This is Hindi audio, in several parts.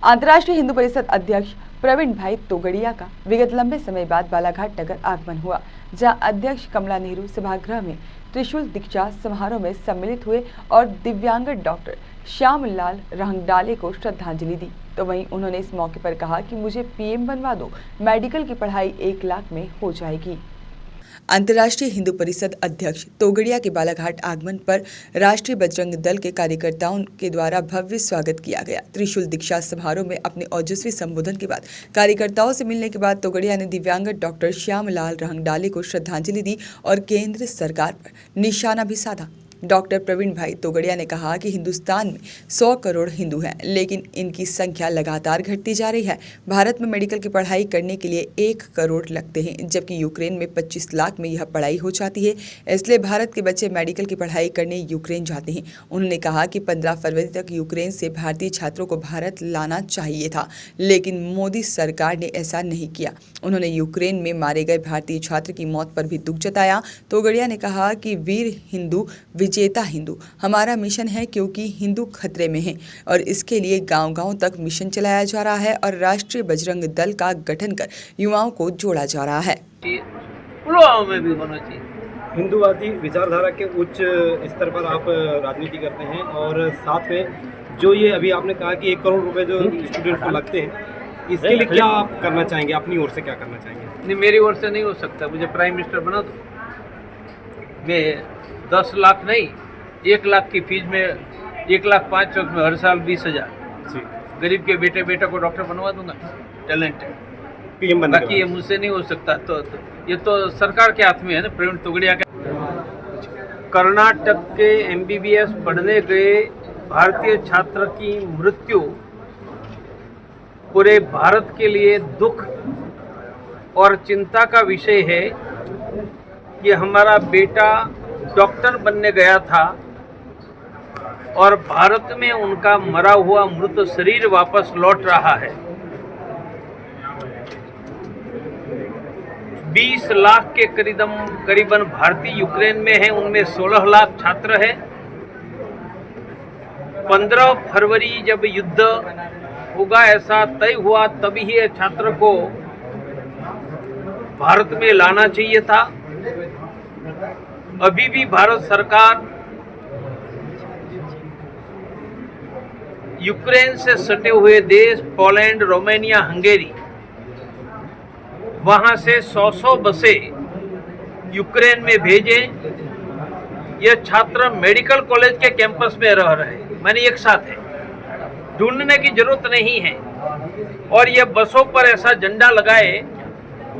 अंतर्राष्ट्रीय हिंदू परिषद अध्यक्ष प्रवीण भाई तोगड़िया का विगत लंबे समय बाद बालाघाट नगर आगमन हुआ, जहां अध्यक्ष कमला नेहरू सभागृह में त्रिशूल दीक्षा समारोह में सम्मिलित हुए और दिव्यांग डॉक्टर श्यामलाल रंगडाले को श्रद्धांजलि दी। तो वहीं उन्होंने इस मौके पर कहा कि मुझे पीएम बनवा दो, मेडिकल की पढ़ाई 1 लाख में हो जाएगी। अंतर्राष्ट्रीय हिंदू परिषद अध्यक्ष तोगड़िया के बालाघाट आगमन पर राष्ट्रीय बजरंग दल के कार्यकर्ताओं के द्वारा भव्य स्वागत किया गया। त्रिशूल दीक्षा समारोह में अपने ओजस्वी संबोधन के बाद कार्यकर्ताओं से मिलने के बाद तोगड़िया ने दिव्यांग डॉक्टर श्यामलाल रंगडाले को श्रद्धांजलि दी और केंद्र सरकार पर निशाना भी साधा। डॉक्टर प्रवीण भाई तोगड़िया ने कहा कि हिंदुस्तान में 100 करोड़ हिंदू हैं, लेकिन इनकी संख्या लगातार घटती जा रही है। भारत में मेडिकल की पढ़ाई करने के लिए 1 करोड़ लगते हैं, जबकि यूक्रेन में 25 लाख में यह पढ़ाई हो जाती है। इसलिए भारत के बच्चे मेडिकल की पढ़ाई करने यूक्रेन जाते हैं। उन्होंने कहा कि 15 फरवरी तक यूक्रेन से भारतीय छात्रों को भारत लाना चाहिए था, लेकिन मोदी सरकार ने ऐसा नहीं किया। उन्होंने यूक्रेन में मारे गए भारतीय छात्र की मौत पर भी दुख जताया। तोगड़िया ने कहा कि वीर हिंदू चेता हिंदू हमारा मिशन है, क्योंकि हिंदू खतरे में हैं और इसके लिए गांव-गांव तक मिशन चलाया जा रहा है और राष्ट्रीय बजरंग दल का गठन कर युवाओं को जोड़ा जा रहा है। पुलवामा में भी होना चाहिए। हिंदूवादी विचारधारा के उच्च स्तर पर आप राजनीति करते हैं और साथ में जो ये अभी आपने कहा कि 1 करोड़ रुपए जो स्टूडेंट को लगते हैं, इसके लिए क्या आप करना चाहेंगे? अपनी ओर से क्या करना चाहेंगे? नहीं, मेरी ओर से नहीं हो सकता। मुझे प्राइम मिनिस्टर बना दो, मैं 10 लाख नहीं 1 लाख की फीस में 1,05,000 में हर साल 20,000 गरीब के बेटे को डॉक्टर बनवा दूंगा। टैलेंट पीएम बनने बाकी ये मुझसे नहीं हो सकता। तो ये तो सरकार के हाथ में है ना। प्रवीण तोगड़िया का कर्नाटक के MBBS पढ़ने गए भारतीय छात्र की मृत्यु पूरे भारत के लिए दुख और चिंता का विषय है कि हमारा बेटा डॉक्टर बनने गया था और भारत में उनका मरा हुआ मृत शरीर वापस लौट रहा है। 20 लाख के करीबन भारतीय यूक्रेन में हैं, उनमें 16 लाख छात्र हैं। 15 फरवरी जब युद्ध होगा ऐसा तय हुआ, तभी ये छात्र को भारत में लाना चाहिए था। अभी भी भारत सरकार यूक्रेन से सटे हुए देश पोलैंड, रोमानिया, हंगेरी, वहां से 100 बसें यूक्रेन में भेजें। ये छात्र मेडिकल कॉलेज के कैंपस में रह रहे हैं, माने एक साथ है, ढूंढने की जरूरत नहीं है। और ये बसों पर ऐसा झंडा लगाए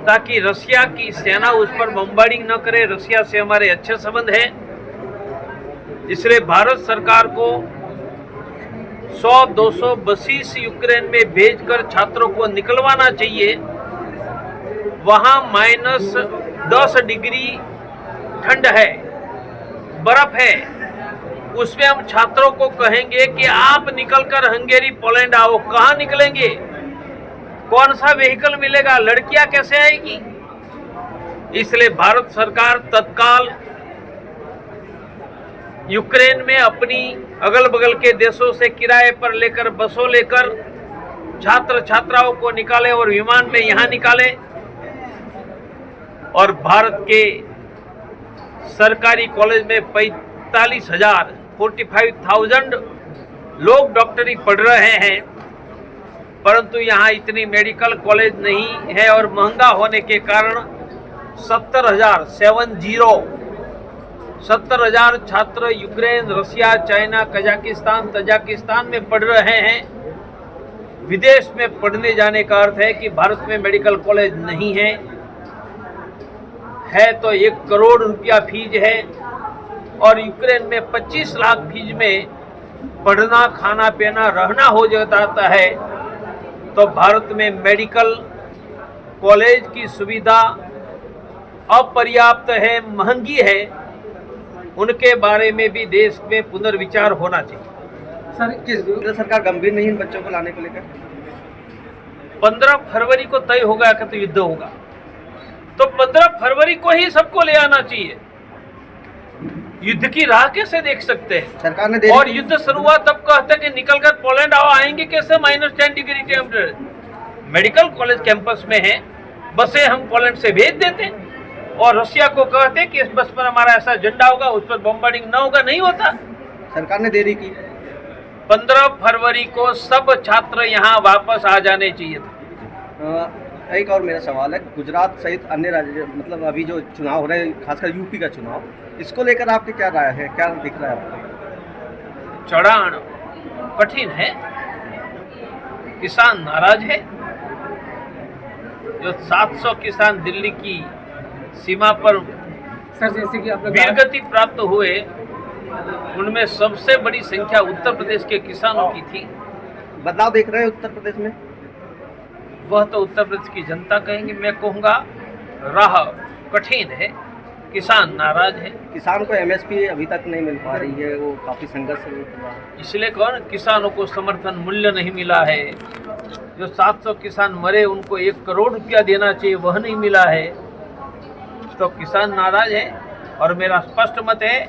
ताकि रशिया की सेना उस पर बमबार्डिंग न करे। रशिया से हमारे अच्छे संबंध हैं, इसलिए भारत सरकार को 100-200 बसें यूक्रेन में भेजकर छात्रों को निकलवाना चाहिए। वहां -10 डिग्री ठंड है, बर्फ है, उसमें हम छात्रों को कहेंगे कि आप निकलकर हंगेरी, पोलैंड आओ। कहां निकलेंगे? कौन सा व्हीकल मिलेगा? लड़कियां कैसे आएगी? इसलिए भारत सरकार तत्काल यूक्रेन में अपनी अगल बगल के देशों से किराए पर लेकर बसों लेकर छात्र छात्राओं को निकाले और विमान में यहां निकाले और भारत के सरकारी कॉलेज में 45,000 लोग डॉक्टरी पढ़ रहे हैं, परंतु यहाँ इतनी मेडिकल कॉलेज नहीं है और महंगा होने के कारण 70,000 छात्र Ukraine, Russia, China, Kazakhstan, Tajikistan में पढ़ रहे हैं। विदेश में पढ़ने जाने का अर्थ है कि भारत में मेडिकल कॉलेज नहीं है तो 1 करोड़ रुपया फीस है और यूक्रेन में 25 लाख फीस में पढ़ना, खाना, पीना, रहना हो जाता है। तो भारत में मेडिकल कॉलेज की सुविधा अपर्याप्त है, महंगी है, उनके बारे में भी देश में पुनर्विचार होना चाहिए। सर, किस सरकार गंभीर नहीं इन बच्चों को लाने को लेकर? 15 फरवरी को तय होगा कि तो युद्ध होगा, तो 15 फरवरी को ही सबको ले आना चाहिए। युद्ध की राह कैसे देख सकते हैं? सरकार ने और युद्ध शुरू हुआ तब कहते कि निकलकर पोलैंड आओ, आएंगे कैसे -10 degree temperature? Medical college campus में है, बसें हम पोलैंड से भेज देते और रशिया को कहते कि इस बस पर हमारा ऐसा झंडा होगा, उस पर बम्बार्डिंग ना होगा, नहीं होता। सरकार ने देरी की। 15 फरवरी को सब छात्र यहाँ वापस आ जाने चाहिए था। एक और मेरा सवाल है, गुजरात सहित अन्य राज्य मतलब अभी जो चुनाव हो रहे हैं, खासकर यूपी का चुनाव, इसको लेकर आपकी क्या राय है, क्या दिख रहा है आपको? चढ़ान कठिन है, किसान नाराज है। जो 700 किसान दिल्ली की सीमा पर सर जैसे कि आपने वीरगति प्राप्त हुए, उनमें सबसे बड़ी संख्या उत्तर प्रदेश के किसानों की थी। बदलाव देख रहे हैं उत्तर प्रदेश में? वह तो उत्तर प्रदेश की जनता कहेंगे, मैं कहूँगा राह कठिन है, किसान नाराज है। किसान को एमएसपी अभी तक नहीं मिल पा रही है, वो काफ़ी संघर्ष कर रहा है। इसलिए कौन किसानों को समर्थन मूल्य नहीं मिला है। जो 700 किसान मरे, उनको 1 करोड़ रुपया देना चाहिए, वह नहीं मिला है, तो किसान नाराज है। और मेरा स्पष्ट मत है,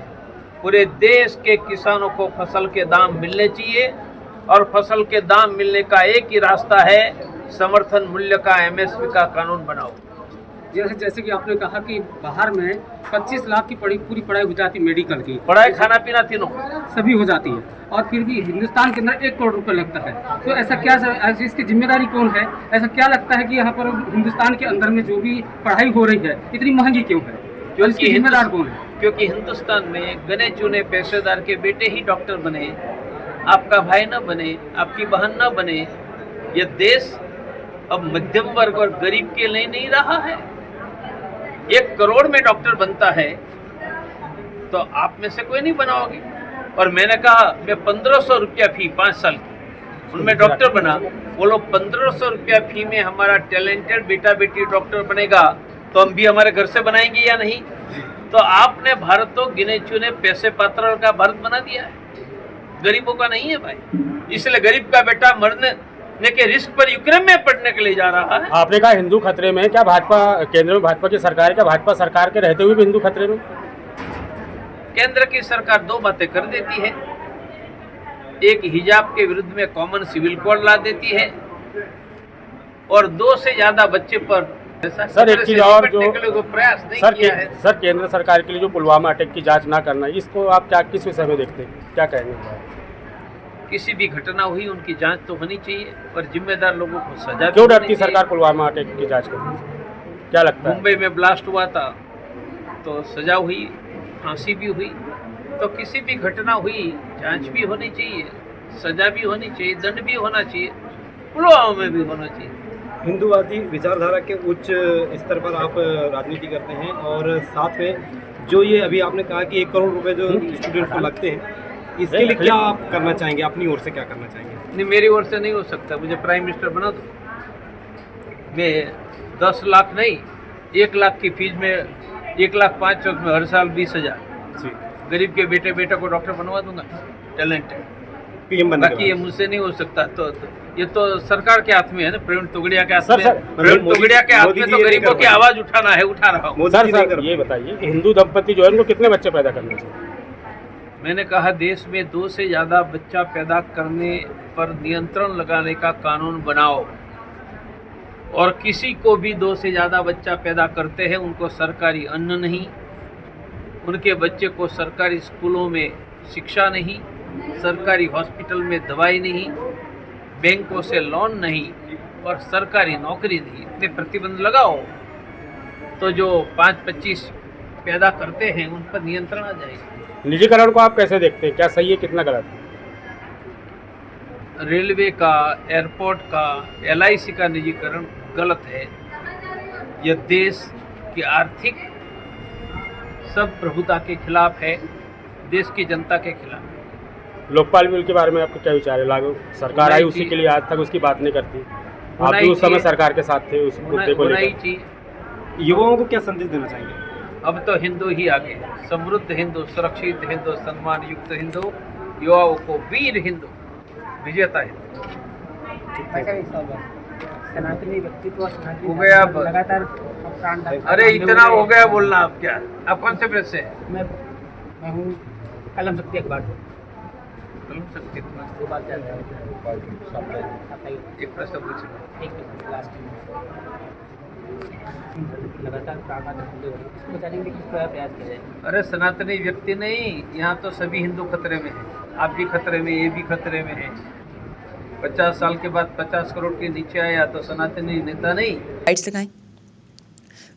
पूरे देश के किसानों को फसल के दाम मिलने चाहिए, और फसल के दाम मिलने का एक ही रास्ता है, समर्थन मूल्य का, एमएसपी का कानून बनाओ। जैसे कि आपने कहा कि बाहर में 25 लाख की पूरी पढ़ाई हो जाती है, मेडिकल की पढ़ाई, खाना पीना तीनों सभी हो जाती है, और फिर भी हिंदुस्तान के अंदर 1 करोड़ रुपए लगता है। तो ऐसा क्या, इसकी जिम्मेदारी कौन है? ऐसा क्या लगता है कि यहाँ पर हिंदुस्तान के अंदर में जो भी पढ़ाई हो रही है इतनी महंगी क्यों है? क्योंकि जिम्मेदार कौन है? क्योंकि हिंदुस्तान में गने चुने पेशेदार के बेटे ही डॉक्टर बने, आपका भाई न बने, आपकी बहन न बने। ये देश अब मध्यम वर्ग और गरीब के लिए नहीं रहा है। 1 करोड़ में डॉक्टर बनता है, तो आप में से कोई नहीं बनाओगे। और मैंने कहा मैं 1500 रुपया फी 5 साल की, उनमें डॉक्टर बना। वो लोग 1500 रुपया फी में हमारा टैलेंटेड बेटा बेटी डॉक्टर बनेगा, तो हम भी हमारे घर से बनाएंगे या नहीं? तो आपने भारत तो गिने चुने पैसे पात्र का भारत बना दिया है, गरीबों का नहीं है भाई। इसलिए गरीब का बेटा मरने के रिस्क पर यूक्रेन में पढ़ने के लिए जा रहा है। आपने कहा हिंदू खतरे में, क्या भाजपा केंद्र में भाजपा की सरकार है, क्या भाजपा सरकार के रहते हुए भी हिंदू खतरे में? केंद्र की सरकार 2 बातें कर देती है, एक हिजाब के विरुद्ध में कॉमन सिविल कोड ला देती है, और 2 से ज्यादा बच्चे पर सर एक चीज और जो प्रयास नहीं किया है। सर केंद्र सरकार के लिए जो पुलवामा अटैक की जांच ना करना, इसको आप क्या किस विषय में देखते हैं, क्या कहेंगे? किसी भी घटना हुई उनकी जांच तो होनी चाहिए, और जिम्मेदार लोगों को सजा क्यों डरती सरकार पुलवामा अटैक की जांच करने से? क्या लगता है? मुंबई में ब्लास्ट हुआ था तो सजा हुई, फांसी भी हुई, तो किसी भी घटना हुई जांच भी होनी चाहिए, सजा भी होनी चाहिए, दंड भी होना चाहिए, पुलवामा में भी होना चाहिए। हिंदूवादी विचारधारा के उच्च स्तर पर आप राजनीति करते हैं, और साथ में जो ये अभी आपने कहा कि 1 करोड़ रुपए जो स्टूडेंट को लगते हैं, इसके लिए क्या आप करना चाहेंगे, अपनी ओर से क्या करना चाहेंगे? नहीं, मेरी ओर से नहीं हो सकता, मुझे प्राइम मिनिस्टर बना दो। मैं 10 लाख नहीं, 1 लाख की फीस में 1,05,000 में हर साल 20,000 गरीब के बेटे को डॉक्टर बनवा दूंगा, टैलेंटेड। पीएम बनने बाकी ये मुझसे नहीं हो सकता, तो ये तो सरकार के हाथ में है ना, प्रवीण तोगड़िया के हाथ में। प्रवीण तोगड़िया के हाथ में तो गरीबों की आवाज उठाना है, उठा रहा हूँ। सर ये बताइए, हिंदू दंपति जो है उनको कितने बच्चे पैदा करने चाहिए? मैंने कहा देश में 2 से ज़्यादा बच्चा पैदा करने पर नियंत्रण लगाने का कानून बनाओ, और किसी को भी 2 से ज़्यादा बच्चा पैदा करते हैं उनको सरकारी अन्न नहीं, उनके बच्चे को सरकारी स्कूलों में शिक्षा नहीं, सरकारी हॉस्पिटल में दवाई नहीं, बैंकों से लोन नहीं, और सरकारी नौकरी नहीं। इतने प्रतिबंध लगाओ तो जो 5-25 पैदा करते हैं उन पर नियंत्रण आ जाएगा। निजीकरण को आप कैसे देखते हैं, क्या सही है, कितना गलत है? रेलवे का, एयरपोर्ट का, LIC का निजीकरण गलत है। यह देश की आर्थिक सब प्रभुता के खिलाफ है, देश की जनता के खिलाफ। लोकपाल बिल के बारे में आपका क्या विचार है? लागू सरकार आई उसी के लिए आज तक उसकी बात नहीं करती, आप भी उस समय सरकार के साथ थे उस मुद्दे को लेकर। युवाओं को क्या संदेश देना चाहेंगे? अब तो हिंदू ही आगे, समृद्ध हिंदू, सुरक्षित हिंदू, सम्मान युक्त हिंदू, युवाओं को वीर हिंदू, विजेता हिंदू। सनातनी व्यक्तित्व हो गया अब। लगातार अरे इतना हो गया बोलना, आप क्या, आप कौन से प्रेस से? मैं मैं हूँ कलम शक्ति अखबार से। कलम शक्ति भोपाल से आता हूँ। एक प्रश्न पूछो। एक मिनट, लास्ट में लगातार प्राणघात हमले हो रहे हैं, इसको बचाने के लिए किस तरह प्रयास किया जाए? अरे सनातनी व्यक्ति नहीं, यहाँ तो सभी हिंदू खतरे में हैं। आप भी खतरे में, ये भी खतरे में है। 50 साल के बाद 50 करोड़ के नीचे आया तो सनातनी नेता नहीं। लाइट्स लगाएं।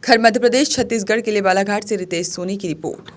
खैर मध्य प्रदेश छत्तीसगढ़ के लिए बालाघाट से रितेश सोनी की रिपोर्ट।